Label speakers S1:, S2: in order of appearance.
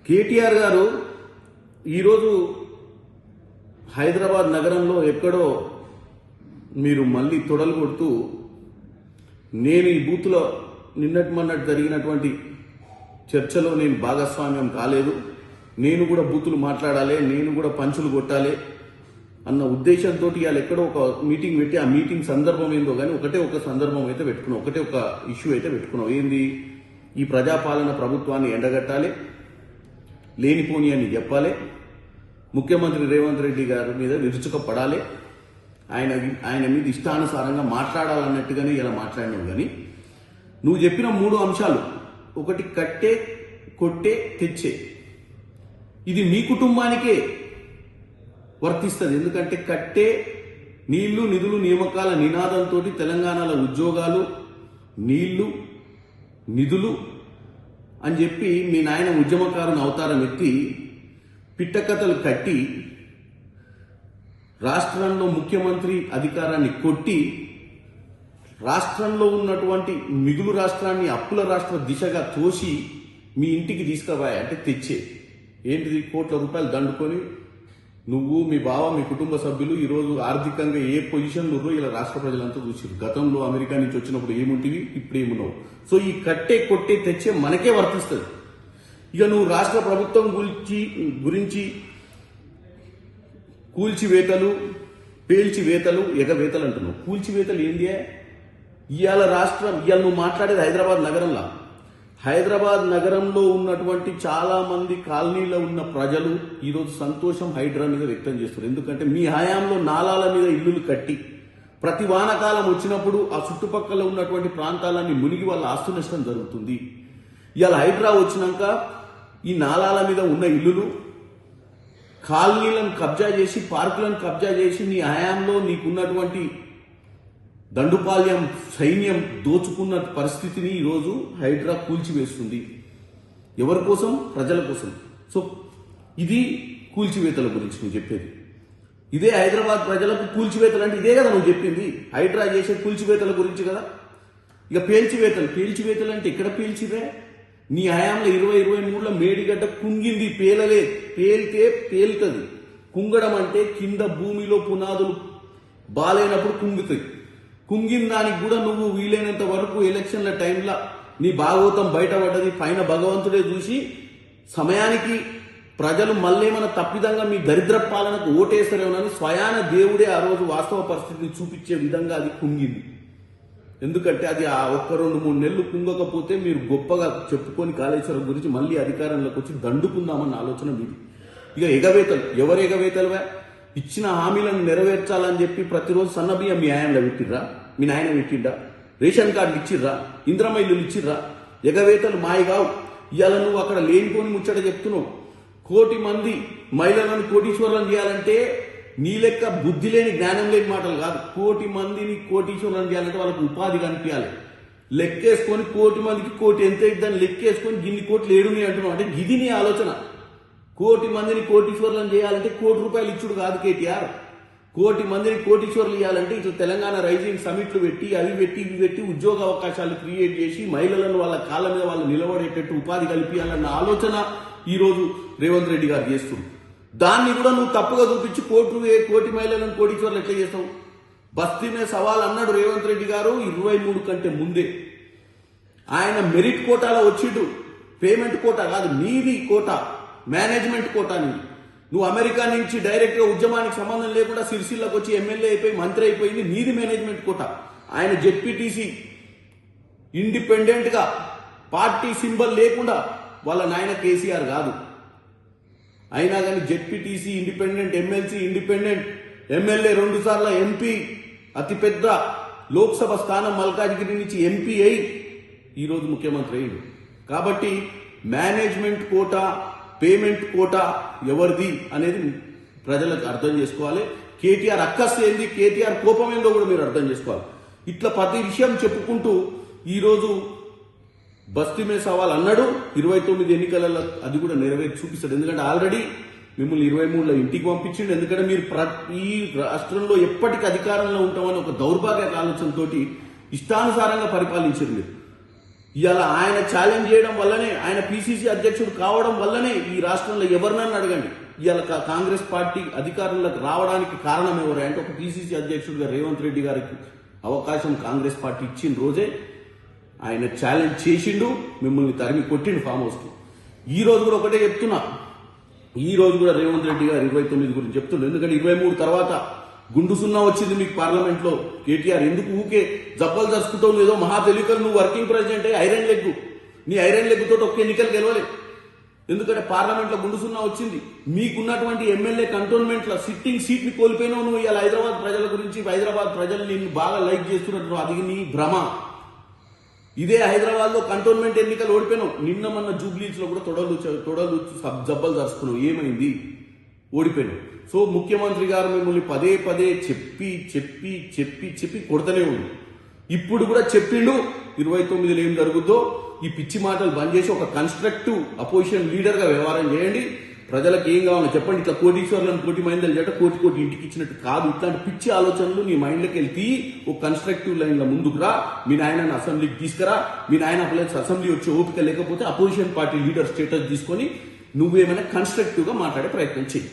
S1: కేటీఆర్ గారు ఈరోజు హైదరాబాద్ నగరంలో ఎక్కడో మీరు మళ్ళీ తొడలు కొడుతూ నేను ఈ బూత్లో నిన్నటి మొన్నటి జరిగినటువంటి చర్చలో నేను భాగస్వామ్యం కాలేదు, నేను కూడా బూతులు మాట్లాడాలి, నేను కూడా పంచులు కొట్టాలి అన్న ఉద్దేశంతో ఇవాళ ఎక్కడో ఒక మీటింగ్ పెట్టి ఆ మీటింగ్ సందర్భం ఏందో కానీ ఒకటే ఒక సందర్భం అయితే పెట్టుకున్నాం, ఒకటే ఒక ఇష్యూ అయితే పెట్టుకున్నాం. ఏంది? ఈ ప్రజాపాలన ప్రభుత్వాన్ని ఎండగట్టాలి, లేనిపోని అని చెప్పాలి, ముఖ్యమంత్రి రేవంత్ రెడ్డి గారి మీద విరుచుకపడాలి, ఆయన మీద ఇష్టానుసారంగా మాట్లాడాలన్నట్టుగానే ఇలా మాట్లాడినావు. కానీ నువ్వు చెప్పిన 3 అంశాలు, ఒకటి కట్టే, కొట్టే, తెచ్చే, ఇది మీ కుటుంబానికే వర్తిస్తుంది. ఎందుకంటే కట్టే నీళ్లు నిధులు నియామకాల నినాదంతో తెలంగాణలో ఉద్యోగాలు, నీళ్లు, నిధులు అని చెప్పి మీ నాయన ఉద్యమకారుని అవతారం ఎత్తి పిట్టకథలు కట్టి రాష్ట్రంలో ముఖ్యమంత్రి అధికారాన్ని కొట్టి రాష్ట్రంలో ఉన్నటువంటి మిగులు రాష్ట్రాన్ని అప్పుల రాష్ట్ర దిశగా తోసి మీ ఇంటికి తీసుకుపోయా అంటే తెచ్చే. ఏంటిది? కోట్ల రూపాయలు దండుకొని నువ్వు, మీ బావ, మీ కుటుంబ సభ్యులు ఈరోజు ఆర్థికంగా ఏ పొజిషన్లో ఉన్నారో ఇలా రాష్ట్ర ప్రజలంతా చూసారు. గతంలో అమెరికా నుంచి వచ్చినప్పుడు ఏముంటివి, ఇప్పుడు ఏమున్నావు. సో ఈ కట్టే, కొట్టే, తెచ్చే మనకే వర్తిస్తుంది. ఇక నువ్వు రాష్ట్ర ప్రభుత్వం గురించి కూల్చివేతలు, పేల్చివేతలు, ఎగవేతలు అంటున్నావు. కూల్చివేతలు ఏంది? ఇవాళ నువ్వు మాట్లాడేది హైదరాబాద్ నగరంలో ఉన్నటువంటి చాలా మంది కాలనీలో ఉన్న ప్రజలు ఈరోజు సంతోషం హైడ్రా మీద వ్యక్తం చేస్తారు. ఎందుకంటే మీ హయాంలో నాలాల మీద ఇల్లులు కట్టి ప్రతి వానకాలం వచ్చినప్పుడు ఆ చుట్టుపక్కల ఉన్నటువంటి ప్రాంతాలన్నీ మునిగి వాళ్ళ ఆస్తు నష్టం జరుగుతుంది. ఇవాళ హైడ్రా వచ్చినాక ఈ నాలాల మీద ఉన్న ఇల్లులు, కాలనీలను కబ్జా చేసి, పార్కులను కబ్జా చేసి నీ హయాంలో నీకున్నటువంటి దండుపాల్యం సైన్యం దోచుకున్న పరిస్థితిని ఈరోజు హైడ్రా కూల్చివేస్తుంది. ఎవరి కోసం? ప్రజల కోసం. సో ఇది కూల్చివేతల గురించి నువ్వు చెప్పేది. ఇదే హైదరాబాద్ ప్రజలకు కూల్చివేతలు అంటే ఇదే కదా నువ్వు చెప్పింది. హైడ్రా చేసే కూల్చివేతల గురించి కదా. ఇక పేల్చివేతలు అంటే ఎక్కడ పేల్చివే? నీ హయాంలో 2023లో మేడిగడ్డ కుంగింది, పేలితే పేలుతుంది. కుంగడం అంటే కింద భూమిలో పునాదులు బాలైనప్పుడు కుంగుతాయి. కుంగిన దానికి కూడా నువ్వు వీలైనంత వరకు ఎలక్షన్ల టైంలో నీ భాగవతం బయటపడ్డది. పైన భగవంతుడే చూసి సమయానికి ప్రజలు మళ్ళీ మన తప్పిదంగా మీ దరిద్ర పాలనకు ఓటేస్తారేమోనని స్వయాన దేవుడే ఆ రోజు వాస్తవ పరిస్థితిని చూపించే విధంగా అది కుంగింది. ఎందుకంటే అది ఆ 1-2-3 నెలలు కుంగకపోతే మీరు గొప్పగా చెప్పుకొని కాళేశ్వరం గురించి మళ్ళీ అధికారంలోకి వచ్చి దండుకుందామన్న ఆలోచన మీది. ఇక ఎగవేతలు, ఎవరు ఎగవేతలువా? ఇచ్చిన హామీలను నెరవేర్చాలని చెప్పి ప్రతిరోజు సన్నబియ్యం మీ ఆయనలో పెట్టిర్రా? మీ నాయన పెట్టిండా? రేషన్ కార్డులు ఇచ్చిర్రా? ఇంద్రమ్మ ఇల్లులు ఇచ్చిర్రా? ఎగవేతలు మాయగావు. ఇవాళ నువ్వు అక్కడ లేనిపోని ముచ్చట చెప్తున్నావు. 1 కోటి మంది మహిళలను కోటీశ్వరులను చేయాలంటే నీ లెక్క బుద్ధి లేని, జ్ఞానం లేని మాటలు కాదు. 1 కోటి మందిని కోటీశ్వరులను చేయాలంటే వాళ్ళకు ఉపాధి కనిపించాలి. లెక్కేసుకొని 1 కోటి మందికి 1 కోటి ఎంత ఇద్దని లెక్కేసుకొని గిన్ని కోట్లు ఏడుని అంటున్నావు. అంటే ఇది నీ ఆలోచన. 1 కోటి మందిని కోటీశ్వరులను చేయాలంటే 1 కోటి రూపాయలు ఇచ్చుడు కాదు కేటీఆర్. 1 కోటి మందిని కోటీశ్వరులు చేయాలంటే ఇట్లా తెలంగాణ రైజింగ్ సమిట్లు పెట్టి అవి పెట్టి ఉద్యోగ అవకాశాలు క్రియేట్ చేసి మహిళలను వాళ్ళ కాళ్ళ మీద వాళ్ళు నిలబడేటట్టు ఉపాధి కల్పించాలన్న ఆలోచన ఈరోజు రేవంత్ రెడ్డి గారు చేస్తుంది. దాన్ని కూడా నువ్వు తప్పుగా చూపించి 1 కోటి మహిళలను కోటీశ్వరులు ఎట్లా చేస్తావు? బస్తీ మీద సవాల్ అన్నాడు రేవంత్ రెడ్డి గారు 23 కంటే ముందే. ఆయన మెరిట్ కోటాలో వచ్చిండు. పేమెంట్ కోటా కాదు, నీది కోటా, మేనేజ్మెంట్ కోటా నీది. నువ్వు అమెరికా నుంచి డైరెక్ట్గా ఉద్యమానికి సంబంధం లేకుండా సిరిసిల్లకు వచ్చి ఎమ్మెల్యే అయిపోయి మంత్రి అయిపోయింది, నీది మేనేజ్మెంట్ కోటా. ఆయన జెడ్పీటీసీ ఇండిపెండెంట్గా పార్టీ సింబల్ లేకుండా వాళ్ళ నాయన కేసీఆర్ కాదు. అయినా కానీ ZPTC independent, MLC independent, MLA 2 సార్లు ఎంపీ, అతిపెద్ద లోక్సభ స్థానం మల్కాజ్గిరి నుంచి ఎంపీ అయి ఈరోజు ముఖ్యమంత్రి అయ్యింది. కాబట్టి మేనేజ్మెంట్ కోటా, పేమెంట్ కోటా ఎవరిది అనేది ప్రజలకు అర్థం చేసుకోవాలి. కేటీఆర్ అక్కస్ ఏంది, కేటీఆర్ కోపం ఏందో కూడా మీరు అర్థం చేసుకోవాలి. ఇట్లా ప్రతి విషయం చెప్పుకుంటూ ఈరోజు బస్తీ మీద సవాల్ అన్నాడు. 29 ఎన్నికలలో అది కూడా నెరవేర్చి చూపిస్తాడు. ఎందుకంటే ఆల్రెడీ మిమ్మల్ని 23లో ఇంటికి పంపించిండు. ఎందుకంటే మీరు ఈ రాష్ట్రంలో ఎప్పటికీ అధికారంలో ఉంటామని ఒక దౌర్భాగ్య ఆలోచనతోటి ఇష్టానుసారంగా పరిపాలించారు మీరు. ఇవాళ ఆయన ఛాలెంజ్ చేయడం వల్లనే, ఆయన పిసిసి అధ్యక్షుడు కావడం వల్లనే ఈ రాష్ట్రంలో ఎవరినన్నా అడగండి ఇవాళ కాంగ్రెస్ పార్టీ అధికారంలోకి రావడానికి కారణం ఎవరు అంటే ఒక పిసిసి అధ్యక్షుడిగా రేవంత్ రెడ్డి గారికి అవకాశం కాంగ్రెస్ పార్టీ ఇచ్చిన రోజే ఆయన ఛాలెంజ్ చేసిండు, మిమ్మల్ని తరిమి కొట్టిండు ఫామ్ హౌస్కి. ఈ రోజు కూడా ఒకటే చెప్తున్నా, ఈ రోజు కూడా రేవంత్ రెడ్డి గారు 29 గురించి చెప్తుండ్రు. ఎందుకంటే 23 తర్వాత గుండు సున్నా వచ్చింది మీకు పార్లమెంట్ లో. కేటీఆర్ ఎందుకు ఊకే జబ్బలు జరుపుకుంటావు, ఏదో మహా తెలియకలు నువ్వు వర్కింగ్ ప్రెసిడెంట్ ఐరన్ లెగ్, నీ ఐరన్ లెగ్ తోటి ఒక్క ఎన్నికలు గెలవలే. ఎందుకంటే పార్లమెంట్ లో గుండు సున్నా వచ్చింది. మీకున్నటువంటి ఎమ్మెల్యే కంటోన్మెంట్ లో సిట్టింగ్ సీట్ ని కోల్పోయినావు నువ్వు. ఇలా హైదరాబాద్ ప్రజల గురించి, హైదరాబాద్ ప్రజలు నిన్ను బాగా లైక్ చేస్తున్నట్టు అది నీ భ్రమ. ఇదే హైదరాబాద్ లో కంటోన్మెంట్ ఎన్నికలు ఓడిపోయినావు. నిన్న మొన్న జూబ్లీస్ లో కూడా తొడలు జబ్బలు జరుపుకున్నావు. ఏమైంది? ఓడిపోయినావు. సో ముఖ్యమంత్రి గారు మిమ్మల్ని పదే పదే చెప్పి చెప్పి చెప్పి చెప్పి కొడతనే ఉంది. ఇప్పుడు కూడా చెప్పిండు 29లో ఏం జరుగుద్దో. ఈ పిచ్చి మాటలు బంద్ చేసి ఒక కన్స్ట్రక్టివ్ అపోజిషన్ లీడర్ గా వ్యవహారం చేయండి. ప్రజలకు ఏం కావాలో చెప్పండి. ఇట్లా కోటీశ్వర్లను కోటి మైందలు చేయట కోటి ఇంటికి ఇచ్చినట్టు కాదు. ఇట్లాంటి పిచ్చి ఆలోచనలు నీ మైండ్లోకి వెళ్తే ఒక కన్స్ట్రక్టివ్ లైన్ లో ముందుకు రా. మీ నాయనని అసెంబ్లీకి తీసుకురా. మీ నాయన అప్లైన్స్ అసెంబ్లీ వచ్చే ఓపిక లేకపోతే అపోజిషన్ పార్టీ లీడర్ స్టేటస్ తీసుకొని నువ్వేమైనా కన్స్ట్రక్టివ్ గా మాట్లాడే ప్రయత్నం చెయ్యి.